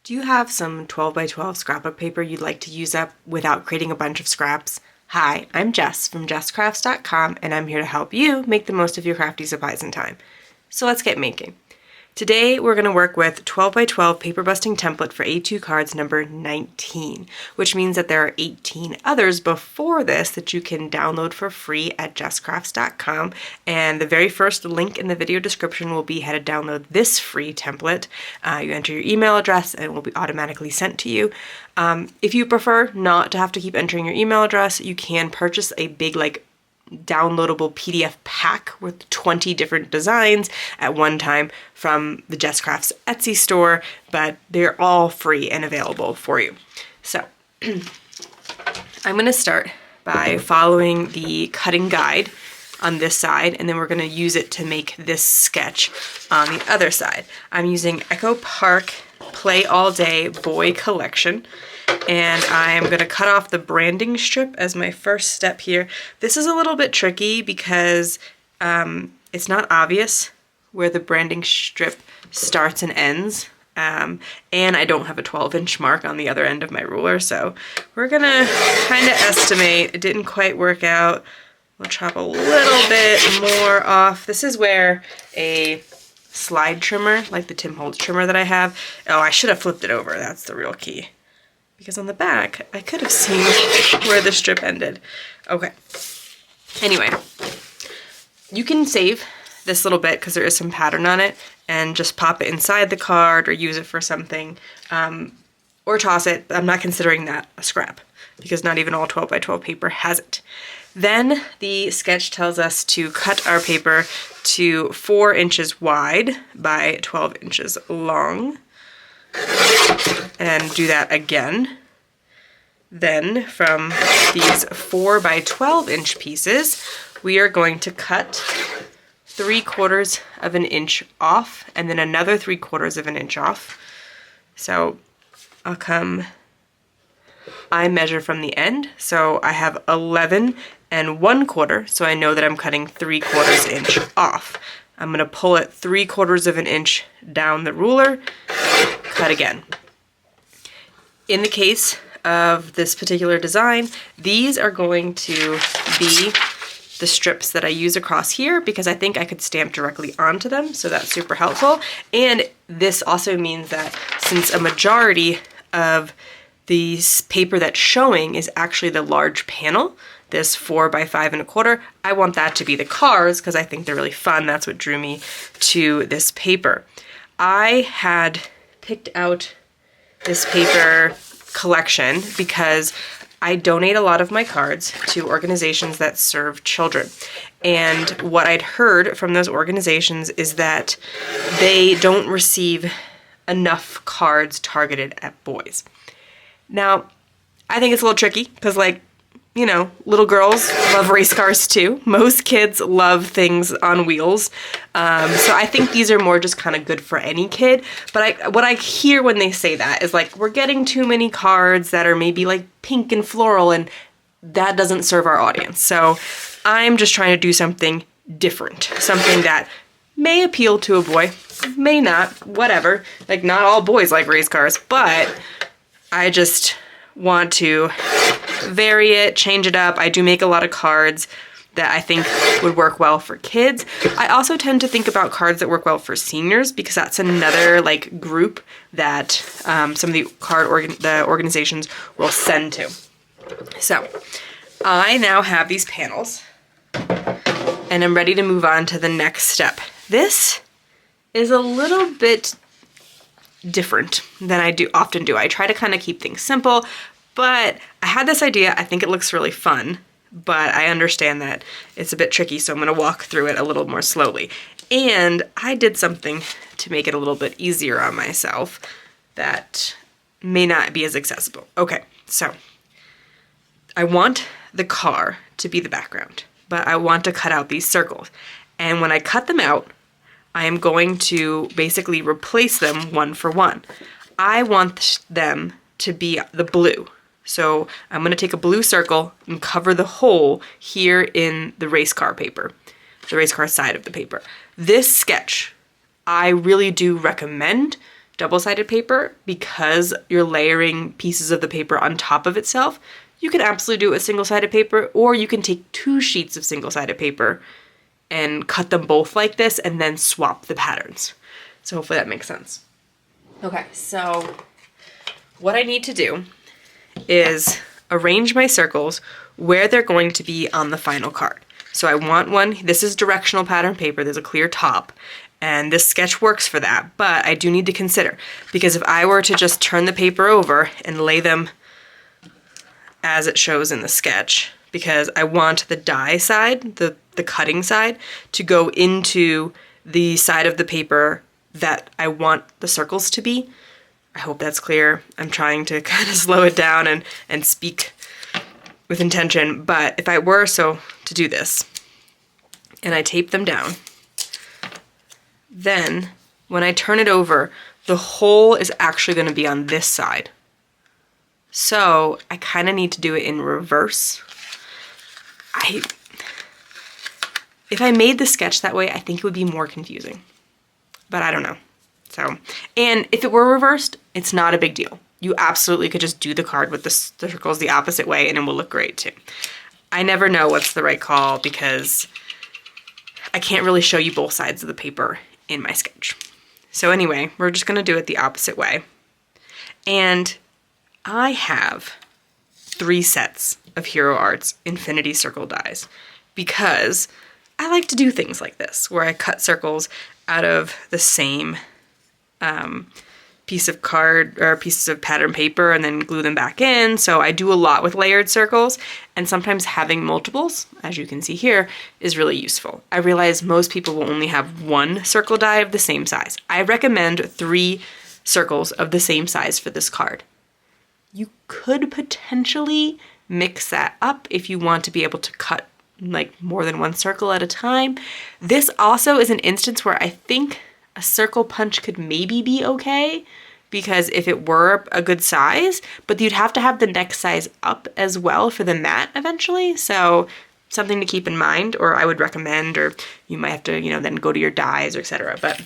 Do you have some 12 by 12 scrapbook paper you'd like to use up without creating a bunch of scraps? Hi, I'm Jess from JessCrafts.com, and I'm here to help you make the most of your crafty supplies and time. So let's get making. Today we're going to work with 12 by 12 paper busting template for A2 cards number 19, which means that there are 18 others before this that you can download for free at JessCrafts.com, and the very first link in the video description will be how to download this free template. You enter your email address and it will be automatically sent to you. If you prefer not to have to keep entering your email address, you can purchase a big downloadable PDF pack with 20 different designs at one time from the Jess Crafts Etsy store, but they're all free and available for you. So I'm going to start by following the cutting guide on this side, and then we're going to use it to make this sketch on the other side. I'm using Echo Park Play All Day Boy Collection, and I'm going to cut off the branding strip as my first step here. This is a little bit tricky because it's not obvious where the branding strip starts and ends, and I don't have a 12-inch mark on the other end of my ruler, so we're going to kind of estimate. It didn't quite work out. We'll chop a little bit more off. This is where a slide trimmer, like the Tim Holtz trimmer that I have, oh, I should have flipped it over. That's the real key. Because on the back, I could have seen where the strip ended. Okay. Anyway, you can save this little bit because there is some pattern on it and just pop it inside the card or use it for something, or toss it. I'm not considering that a scrap because not even all 12 by 12 paper has it. Then the sketch tells us to cut our paper to 4 inches wide by 12 inches long. And do that again. Then from these 4 by 12 inch pieces, we are going to cut 3/4 of an inch off and then another 3/4 of an inch off. So I measure from the end, so I have 11 1/4, so I know that I'm cutting 3/4 inch off. I'm going to pull it 3/4 of an inch down the ruler, cut again. In the case of this particular design, these are going to be the strips that I use across here because I think I could stamp directly onto them, so that's super helpful. And this also means that since a majority of the paper that's showing is actually the large panel, this 4 by 5 1/4, I want that to be the cards because I think they're really fun. That's what drew me to this paper. I had picked out this paper collection because I donate a lot of my cards to organizations that serve children. And what I'd heard from those organizations is that they don't receive enough cards targeted at boys. Now, I think it's a little tricky because, little girls love race cars too. Most kids love things on wheels. So I think these are more just kind of good for any kid. But what I hear when they say that is we're getting too many cards that are maybe pink and floral, and that doesn't serve our audience. So I'm just trying to do something different. Something that may appeal to a boy, may not, whatever. Not all boys like race cars, but I just want to vary it, change it up. I do make a lot of cards that I think would work well for kids. I also tend to think about cards that work well for seniors because that's another group that some of the organizations will send to. So I now have these panels and I'm ready to move on to the next step. This is a little bit different than I often do. I try to kind of keep things simple, but I had this idea. I think it looks really fun, but I understand that it's a bit tricky, so I'm going to walk through it a little more slowly. And I did something to make it a little bit easier on myself that may not be as accessible. Okay, so I want the car to be the background, but I want to cut out these circles. And when I cut them out, I am going to basically replace them one for one. I want them to be the blue. So I'm going to take a blue circle and cover the hole here in the race car paper, the race car side of the paper. This sketch, I really do recommend double-sided paper, because you're layering pieces of the paper on top of itself, you can absolutely do it with single-sided paper, or you can take 2 sheets of single-sided paper and cut them both like this and then swap the patterns. So hopefully that makes sense. Okay, so what I need to do is arrange my circles where they're going to be on the final card. So I want one, this is directional pattern paper, there's a clear top, and this sketch works for that, but I do need to consider, because if I were to just turn the paper over and lay them as it shows in the sketch, because I want the die side, the cutting side, to go into the side of the paper that I want the circles to be. I hope that's clear. I'm trying to kind of slow it down and speak with intention, but if I were to do this, and I tape them down, then when I turn it over, the hole is actually going to be on this side. So I kind of need to do it in reverse. If I made the sketch that way, I think it would be more confusing, but I don't know. So, and if it were reversed, it's not a big deal. You absolutely could just do the card with the circles the opposite way and it will look great too. I never know what's the right call because I can't really show you both sides of the paper in my sketch. So anyway, we're just gonna do it the opposite way. And I have 3 sets of Hero Arts Infinity Circle dies because I like to do things like this, where I cut circles out of the same piece of card or pieces of pattern paper and then glue them back in. So I do a lot with layered circles, and sometimes having multiples, as you can see here, is really useful. I realize most people will only have 1 circle die of the same size. I recommend 3 circles of the same size for this card. You could potentially mix that up if you want to be able to cut like more than 1 circle at a time. This also is an instance where I think a circle punch could maybe be okay, because if it were a good size, but you'd have to have the next size up as well for the mat eventually. So something to keep in mind, or I would recommend, or you might have to, then go to your dies or etc. But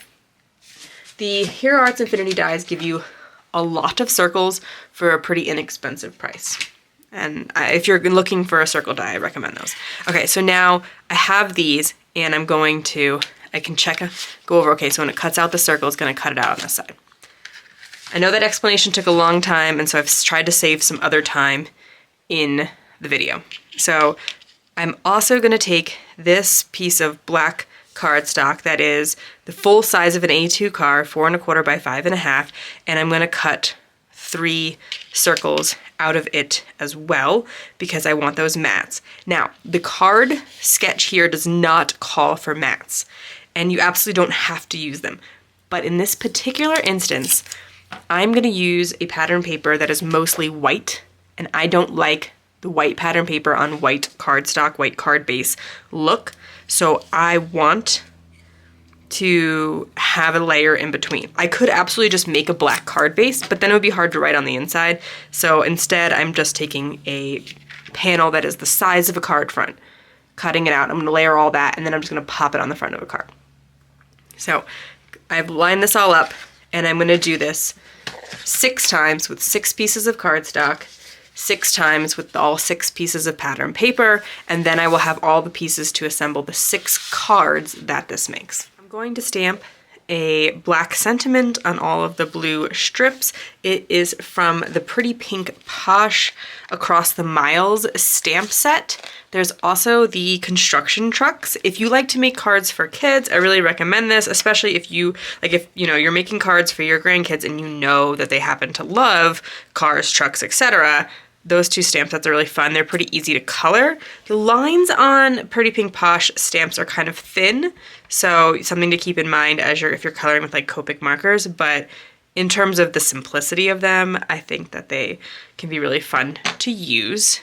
the Hero Arts Infinity dies give you a lot of circles for a pretty inexpensive price. And if you're looking for a circle die, I recommend those. Okay, so now I have these, and I'm going to, I can go over, okay, so when it cuts out the circle, it's gonna cut it out on this side. I know that explanation took a long time, and so I've tried to save some other time in the video. So I'm also gonna take this piece of black cardstock that is the full size of an A2 card, 4 1/4 by 5 1/2, and I'm gonna cut 3 circles out of it as well because I want those mats. Now, the card sketch here does not call for mats, and you absolutely don't have to use them. But in this particular instance, I'm gonna use a pattern paper that is mostly white, and I don't like the white pattern paper on white cardstock, white card base look. So I want to have a layer in between. I could absolutely just make a black card base, but then it would be hard to write on the inside. So instead, I'm just taking a panel that is the size of a card front, cutting it out. I'm gonna layer all that, and then I'm just gonna pop it on the front of a card. So I've lined this all up, and I'm gonna do this 6 times with 6 pieces of cardstock, 6 times with all 6 pieces of pattern paper, and then I will have all the pieces to assemble the 6 cards that this makes. I'm going to stamp a black sentiment on all of the blue strips. It is from the Pretty Pink Posh Across the Miles stamp set. There's also the construction trucks. If you like to make cards for kids, I really recommend this, especially if you're making cards for your grandkids and you know that they happen to love cars, trucks, etc. Those 2 stamp sets are really fun. They're pretty easy to color. The lines on Pretty Pink Posh stamps are kind of thin, so something to keep in mind if you're coloring with like Copic markers, but in terms of the simplicity of them, I think that they can be really fun to use.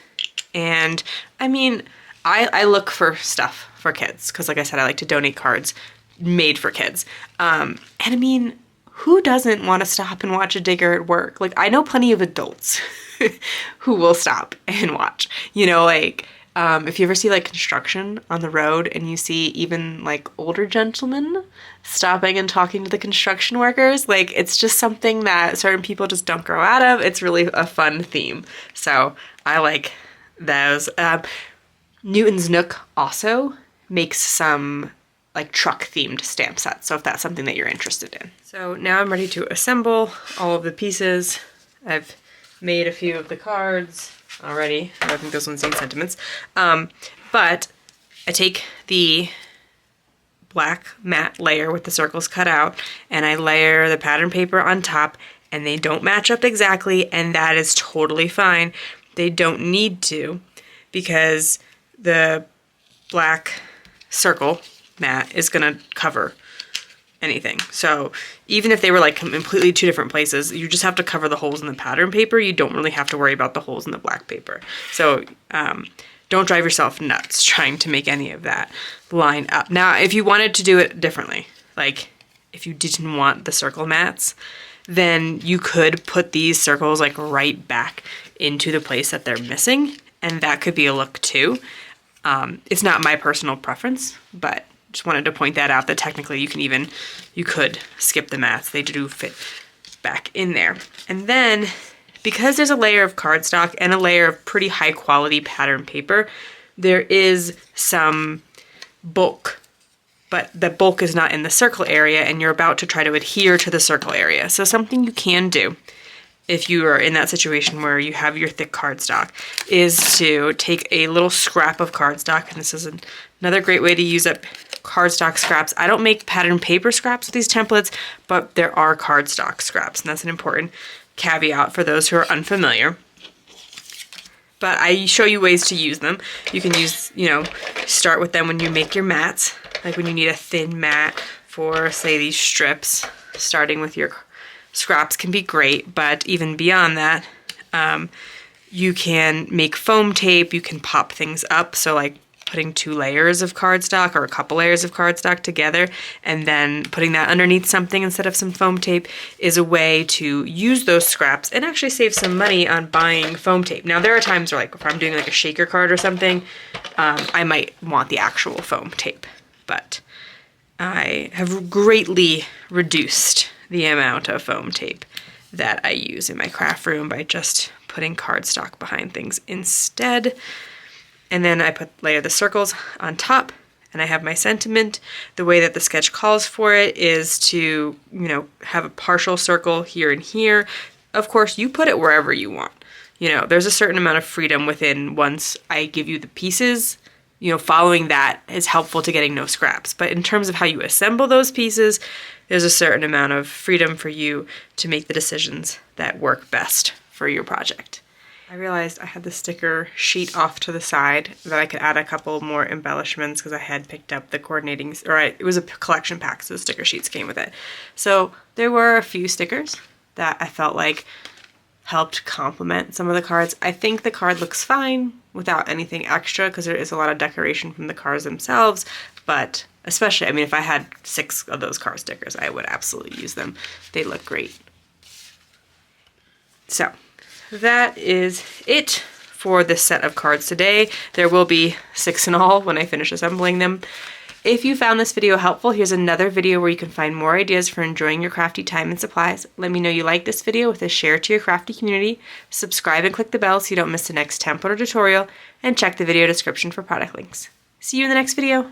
And I mean, I look for stuff for kids, because like I said, I like to donate cards made for kids. And I mean, who doesn't want to stop and watch a digger at work? Like, I know plenty of adults who will stop and watch. If you ever see like construction on the road and you see even like older gentlemen stopping and talking to the construction workers, like it's just something that certain people just don't grow out of. It's really a fun theme. So I like those. Newton's Nook also makes some like truck themed stamp sets. So if that's something that you're interested in. So now I'm ready to assemble all of the pieces. I've made a few of the cards already. I think those ones need sentiments. But I take the black matte layer with the circles cut out and I layer the pattern paper on top, and they don't match up exactly, and that is totally fine. They don't need to, because the black circle mat is gonna cover anything. So even if they were like completely two different places, you just have to cover the holes in the pattern paper. You don't really have to worry about the holes in the black paper. So don't drive yourself nuts trying to make any of that line up. Now, if you wanted to do it differently, like if you didn't want the circle mats, then you could put these circles like right back into the place that they're missing, and that could be a look too. It's not my personal preference, but just wanted to point that out, that technically you could skip the mats. They do fit back in there. And then, because there's a layer of cardstock and a layer of pretty high quality pattern paper, there is some bulk, but the bulk is not in the circle area, and you're about to try to adhere to the circle area. So something you can do if you are in that situation where you have your thick cardstock is to take a little scrap of cardstock, and this is another great way to use up cardstock scraps. I don't make pattern paper scraps with these templates, but there are cardstock scraps, and that's an important caveat for those who are unfamiliar. But I show you ways to use them. You can use, start with them when you make your mats, like when you need a thin mat for, say, these strips. Starting with your scraps can be great, but even beyond that, you can make foam tape, you can pop things up, so like putting 2 layers of cardstock or a couple layers of cardstock together and then putting that underneath something instead of some foam tape is a way to use those scraps and actually save some money on buying foam tape. Now there are times where, like, if I'm doing like a shaker card or something, I might want the actual foam tape, but I have greatly reduced the amount of foam tape that I use in my craft room by just putting cardstock behind things instead. And then I layer the circles on top, and I have my sentiment. The way that the sketch calls for it is to, have a partial circle here and here. Of course, you put it wherever you want. There's a certain amount of freedom within once I give you the pieces. Following that is helpful to getting no scraps. But in terms of how you assemble those pieces, there's a certain amount of freedom for you to make the decisions that work best for your project. I realized I had the sticker sheet off to the side that I could add a couple more embellishments because I had picked up the coordinating, it was a collection pack, so the sticker sheets came with it. So there were a few stickers that I felt like helped complement some of the cards. I think the card looks fine without anything extra because there is a lot of decoration from the cards themselves, but especially, if I had 6 of those card stickers, I would absolutely use them. They look great. So that is it for this set of cards today. There will be 6 in all when I finish assembling them. If you found this video helpful, here's another video where you can find more ideas for enjoying your crafty time and supplies. Let me know you like this video with a share to your crafty community. Subscribe and click the bell so you don't miss the next template or tutorial, and check the video description for product links. See you in the next video.